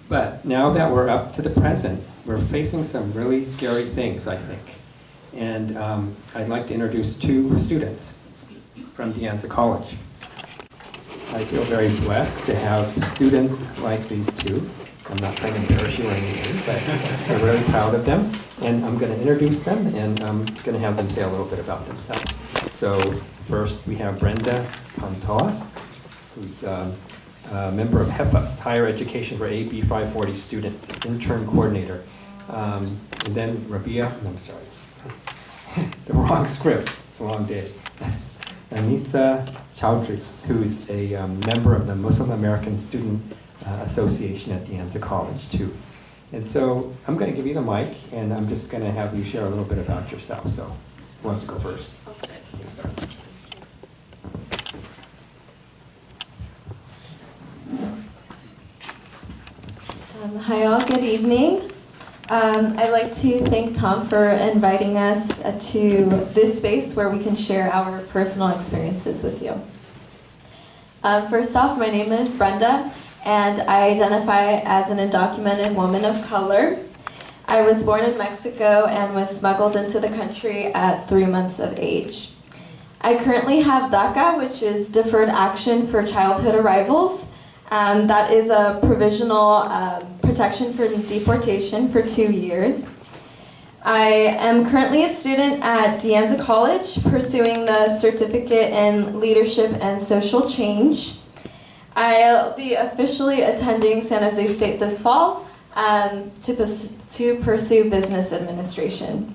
But now that we're up to the present, we're facing some really scary things, I think. And I'd like to introduce two students from Anza College. I feel very blessed to have students like these two. I'm not trying to embarrass you or anything, but I'm really proud of them. And I'm going to introduce them, and I'm going to have them say a little bit about themselves. So first we have Brenda Pantoa, who's a member of HEFAS, Higher Education for AB 540 Students, intern coordinator. And then Rabia, I'm sorry, the wrong script, it's a long day. Anissa Chowdhury, who is a member of the Muslim American Student Association at Anza College too. And so I'm going to give you the mic, and I'm just going to have you share a little bit about yourself. So who wants to go first? I'll start. You start. Hi all, good evening. I'd like to thank Tom for inviting us to this space where we can share our personal experiences with you. First off, my name is Brenda, and I identify as an undocumented woman of color. I was born in Mexico and was smuggled into the country at 3 months of age. I currently have DACA, which is Deferred Action for Childhood Arrivals. That is a provisional protection from deportation for 2 years. I am currently a student at Anza College pursuing the Certificate in Leadership and Social Change. I'll be officially attending San Jose State this fall to pursue business administration.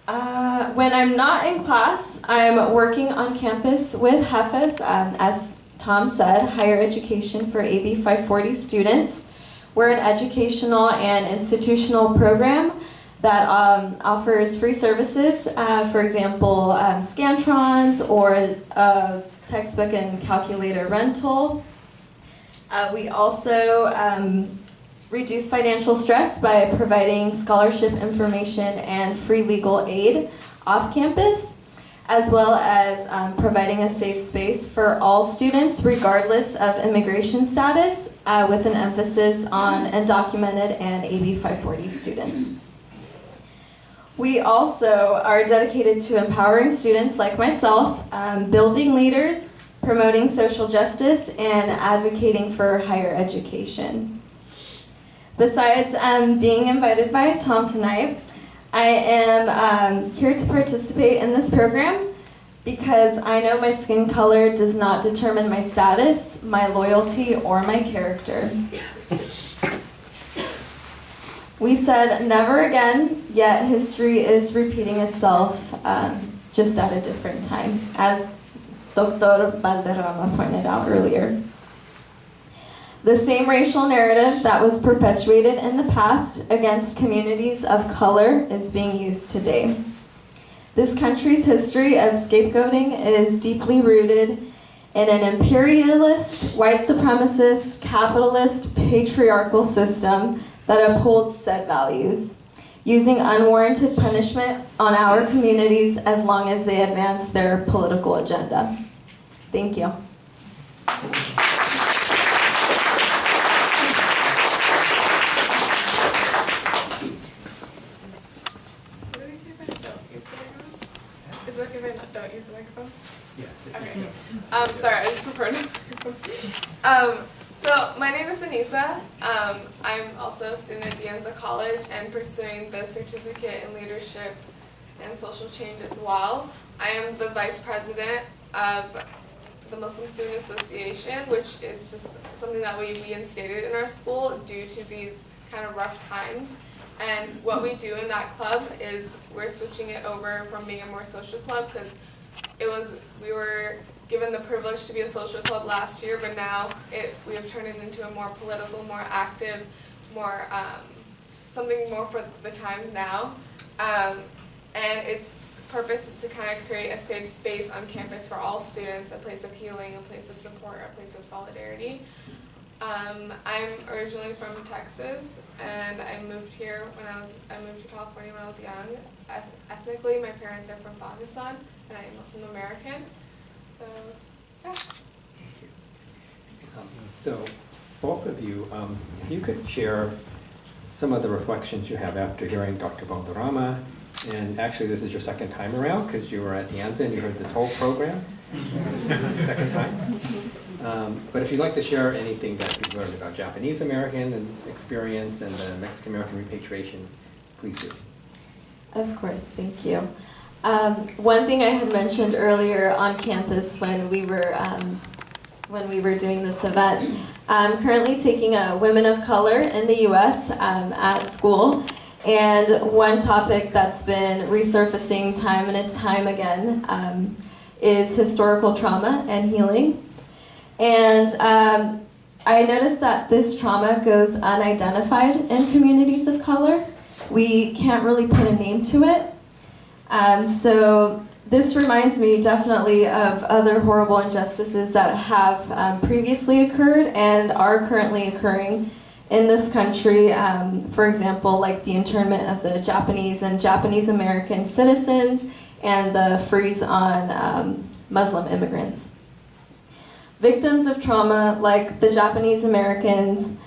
When I'm not in class, I'm working on campus with HEFAS, as Tom said, Higher Education for AB 540 Students. We're an educational and institutional program that offers free services, for example, Scantrons or textbook and calculator rental. We also reduce financial stress by providing scholarship information and free legal aid off campus, as well as providing a safe space for all students regardless of immigration status, with an emphasis on undocumented and AB 540 students. We also are dedicated to empowering students like myself, building leaders, promoting social justice, and advocating for higher education. Besides being invited by Tom tonight, I am here to participate in this program because I know my skin color does not determine my status, my loyalty, or my character. We said never again, yet history is repeating itself just at a different time, as Dr. Balderrama pointed out earlier. The same racial narrative that was perpetuated in the past against communities of color is being used today. This country's history of scapegoating is deeply rooted in an imperialist, white supremacist, capitalist, patriarchal system that upholds said values, using unwarranted punishment on our communities as long as they advance their political agenda. Thank you. Is it okay if I don't use the microphone? Yes. Okay. Sorry, I just prefer no microphone. So my name is Anissa. I'm also a student at Anza College and pursuing the Certificate in Leadership and Social Change as well. I am the Vice President of the Muslim Student Association, which is just something that we reinstated in our school due to these kind of rough times. And what we do in that club is we're switching it over from being a more social club, because we were given the privilege to be a social club last year, but now we have turned it into a more political, more active, more something more for the times now. And its purpose is to kind of create a safe space on campus for all students, a place of healing, a place of support, a place of solidarity. I'm originally from Texas, and I moved here I moved to California when I was young. Ethnically, my parents are from Pakistan, and I'm Muslim American. So, yeah. So, both of you, if you could share some of the reflections you have after hearing Dr. Balderrama. And actually, this is your second time around because you were at Anza and you heard this whole program. Second time. But if you'd like to share anything that you've learned about Japanese American and experience and the Mexican American repatriation, please do. Of course, thank you. One thing I had mentioned earlier on campus when we were doing this event, I'm currently taking a Women of Color in the U.S. At school, and one topic that's been resurfacing time and time again is historical trauma and healing. And I noticed that this trauma goes unidentified in communities of color. We can't really put a name to it. So this reminds me definitely of other horrible injustices that have previously occurred and are currently occurring in this country. For example, like the internment of the Japanese and Japanese American citizens and the freeze on Muslim immigrants. Victims of trauma like the Japanese American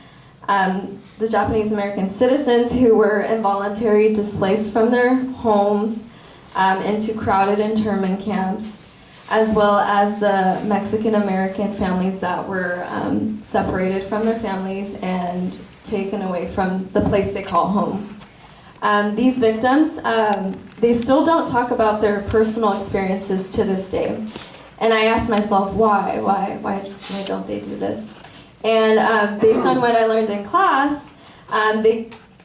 citizens who were involuntarily displaced from their homes into crowded internment camps, as well as the Mexican American families that were separated from their families and taken away from the place they call home. These victims, they still don't talk about their personal experiences to this day. And I asked myself, why don't they do this? And based on what I learned in class,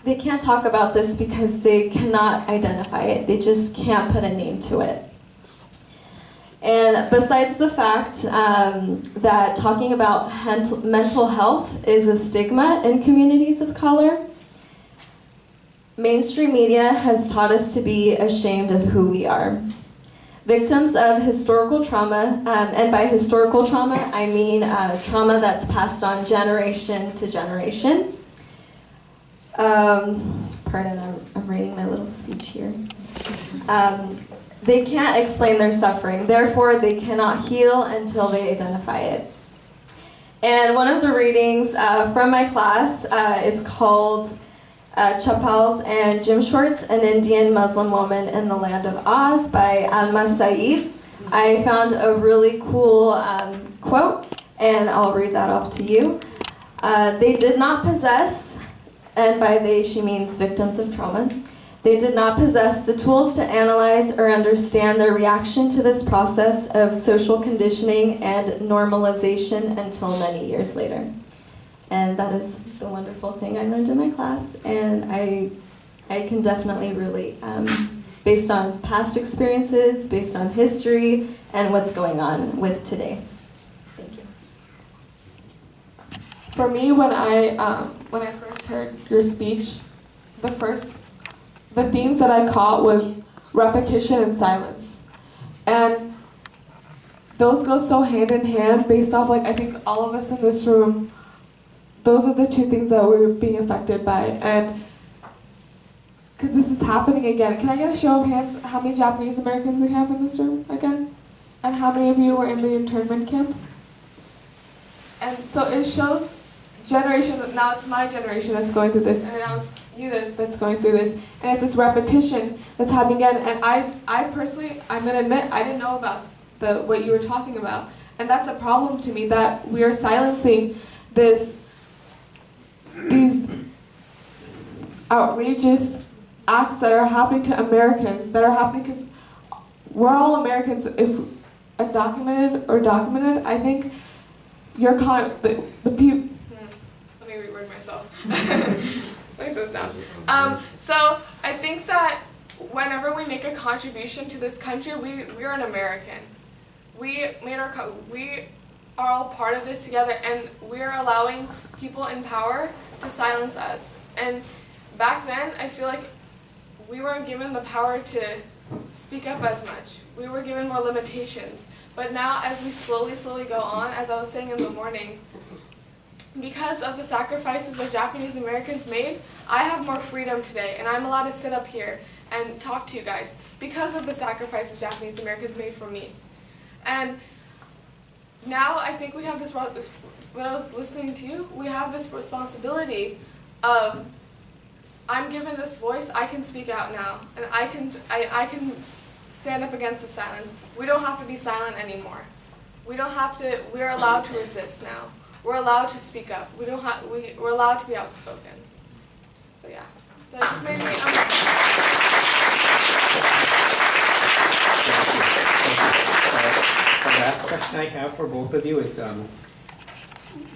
they can't talk about this because they cannot identify it. They just can't put a name to it. And besides the fact that talking about mental health is a stigma in communities of color, mainstream media has taught us to be ashamed of who we are. Victims of historical trauma, and by historical trauma, I mean trauma that's passed on generation to generation. Pardon, I'm reading my little speech here. They can't explain their suffering, therefore they cannot heal until they identify it. And one of the readings from my class, it's called Chapals and Gym Shorts, an Indian Muslim Woman in the Land of Oz by Anissa. I found a really cool quote, and I'll read that off to you. They did not possess, and by they she means victims of trauma, they did not possess the tools to analyze or understand their reaction to this process of social conditioning and normalization until many years later. And that is the wonderful thing I learned in my class, and I can definitely relate based on past experiences, based on history, and what's going on with today. Thank you. For me, when I first heard your speech, the themes that I caught was repetition and silence, and those go so hand in hand based off, like, I think all of us in this room, those are the two things that we're being affected by. And because this is happening again. Can I get a show of hands how many Japanese Americans we have in this room again? And how many of you were in the internment camps? And so it shows generation, now it's my generation that's going through this, and now it's you that's going through this. And it's this repetition that's happening again. And I personally, I'm going to admit, I didn't know about what you were talking about. And that's a problem to me, that we are silencing these outrageous acts that are happening to Americans, that are happening because we're all Americans. If undocumented or documented, I think you're the people. Let me reword myself. Write those down. So I think that whenever we make a contribution to this country, we're an American. We are all part of this together, and we're allowing people in power to silence us. And back then, I feel like we weren't given the power to speak up as much. We were given more limitations. But now, as we slowly go on, as I was saying in the morning, because of the sacrifices that Japanese Americans made, I have more freedom today, and I'm allowed to sit up here and talk to you guys because of the sacrifices Japanese Americans made for me. And now I think we have this when I was listening to you, we have this responsibility of, I'm given this voice, I can speak out now, and I can stand up against the silence. We don't have to be silent anymore. We're allowed to resist now. We're allowed to speak up. We're allowed to be outspoken. So yeah, so it just made me, The last question I have for both of you is,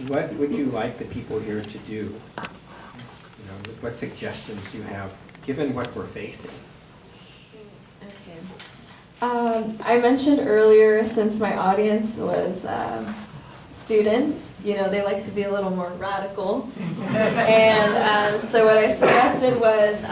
what would you like the people here to do? You know, what suggestions do you have, given what we're facing? I mentioned earlier, since my audience was students, you know, they like to be a little more radical. And so what I suggested was,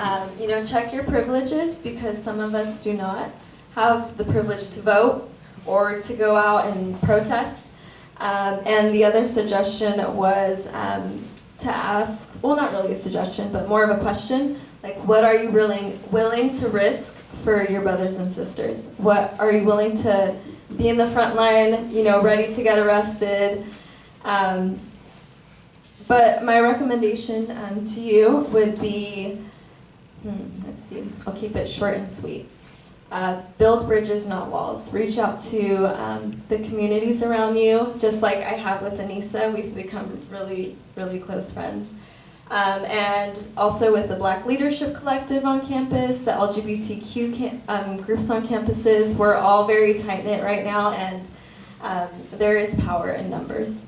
you know, check your privileges, because some of us do not have the privilege to vote or to go out and protest. And the other suggestion was to ask, well, not really a suggestion, but more of a question, like, what are you willing to risk for your brothers and sisters? What are you willing to be in the front line, you know, ready to get arrested? But my recommendation to you would be, let's see, I'll keep it short and sweet. Build bridges, not walls. Reach out to the communities around you, just like I have with Anissa. We've become really, really close friends. And also with the Black Leadership Collective on campus, the LGBTQ groups on campuses, we're all very tight-knit right now, and there is power in numbers.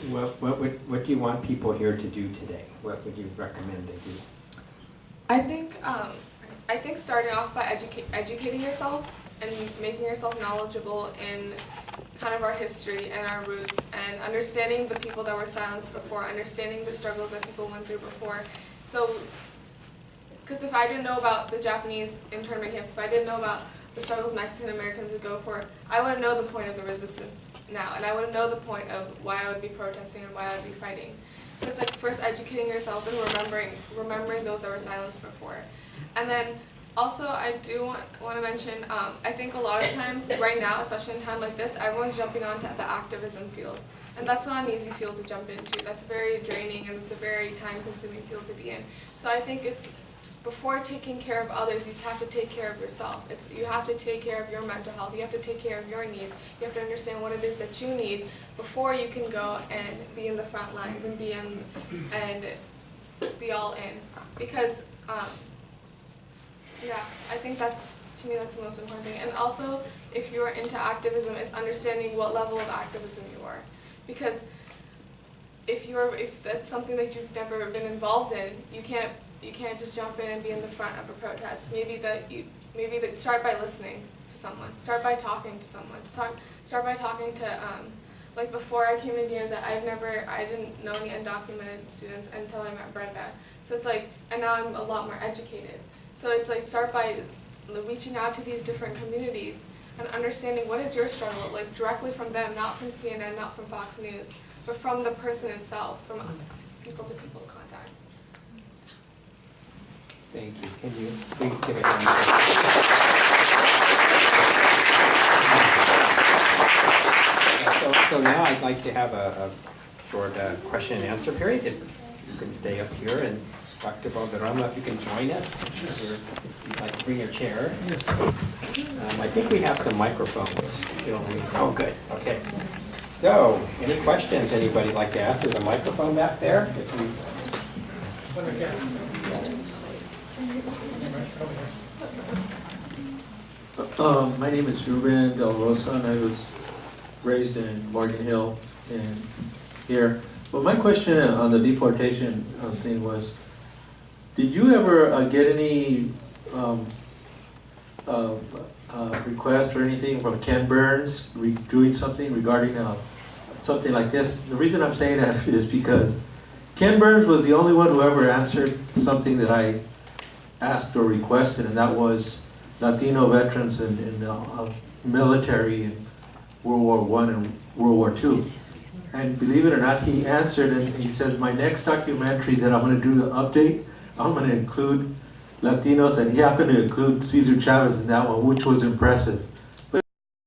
What do you want people here to do today? What would you recommend they do? I think starting off by educating yourself and making yourself knowledgeable in kind of our history and our roots, and understanding the people that were silenced before, understanding the struggles that people went through before. So, because if I didn't know about the Japanese internment camps, if I didn't know about the struggles Mexican Americans would go for, I wouldn't know the point of the resistance now, and I wouldn't know the point of why I would be protesting and why I would be fighting. So it's like first educating yourselves and remembering those that were silenced before. And then also I do want to mention, I think a lot of times right now, especially in a time like this, everyone's jumping onto the activism field. And that's not an easy field to jump into. That's very draining, and it's a very time-consuming field to be in. So I think it's, before taking care of others, you have to take care of yourself. You have to take care of your mental health. You have to take care of your needs. You have to understand what it is that you need before you can go and be in the front lines and be all in. Because, yeah, I think to me that's the most important thing. And also, if you're into activism, it's understanding what level of activism you are. Because if that's something that you've never been involved in, you can't just jump in and be in the front of a protest. Maybe start by listening to someone. Start by talking to someone. Start by talking to, like before I came to Anza, I didn't know any undocumented students until I met Brenda. So it's like, and now I'm a lot more educated. So it's like, start by reaching out to these different communities and understanding what is your struggle, like directly from them, not from CNN, not from Fox News, but from the person itself, from people-to-people contact. Thank you. Can you please give a hand? So now I'd like to have a short question and answer period. If you can stay up here, and Dr. Balderrama, if you can join us. If you'd like to bring your chair. Yes. I think we have some microphones. Oh, good. Okay. So, any questions anybody like to ask? There's a microphone back there. My name is Ruben Del Rosa, and I was raised in Morgan Hill and here. But my question on the deportation thing was, did you ever get any request or anything from Ken Burns doing something regarding something like this? The reason I'm saying that is because Ken Burns was the only one who ever answered something that I asked or requested, and that was Latino veterans in military in World War I and World War II. And believe it or not, he answered, and he said, my next documentary that I'm going to do the update, I'm going to include Latinos, and he happened to include Cesar Chavez in that one, which was impressive.